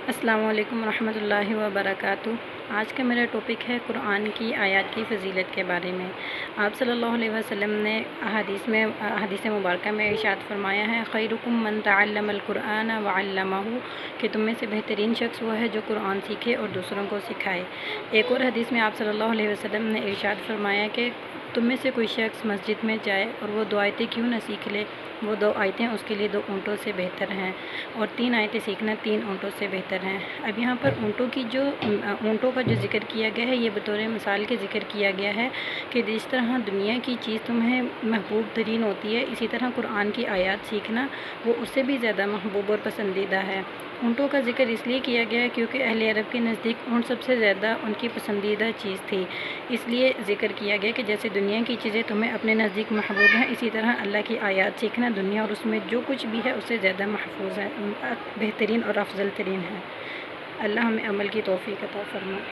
السلام علیکم ورحمۃ اللہ وبرکاتہ۔ آج کا میرا ٹاپک ہے قرآن کی آیات کی فضیلت کے بارے میں۔ آپ صلی اللہ علیہ وسلم نے حدیث مبارکہ میں ارشاد فرمایا ہے، خیرکم من تعلم القرآن وعلمہ، کہ تم میں سے بہترین شخص وہ ہے جو قرآن سیکھے اور دوسروں کو سکھائے۔ ایک اور حدیث میں آپ صلی اللہ علیہ وسلم نے ارشاد فرمایا کہ تم میں سے کوئی شخص مسجد میں جائے اور وہ 2 آیتیں کیوں نہ سیکھ لے، وہ 2 آیتیں اس کے لیے 2 اونٹوں سے بہتر ہیں، اور 3 آیتیں سیکھنا 3 اونٹوں سے بہتر ہیں۔ اب یہاں پر اونٹوں کا جو ذکر کیا گیا ہے، یہ بطور مثال کے ذکر کیا گیا ہے کہ جس طرح دنیا کی چیز تمہیں محبوب ترین ہوتی ہے، اسی طرح قرآن کی آیات سیکھنا وہ اس سے بھی زیادہ محبوب اور پسندیدہ ہے۔ اونٹوں کا ذکر اس لیے کیا گیا ہے کیونکہ اہل عرب کے نزدیک اونٹ سب سے زیادہ ان کی پسندیدہ چیز تھی، اس لیے ذکر کیا گیا کہ جیسے دنیا کی چیزیں تمہیں اپنے نزدیک محبوب ہیں، اسی طرح اللہ کی آیات سیکھنا دنیا اور اس میں جو کچھ بھی ہے اس سے زیادہ محفوظ ہے، بہترین اور افضل ترین ہے۔ اللہ ہمیں عمل کی توفیق عطا فرمائے۔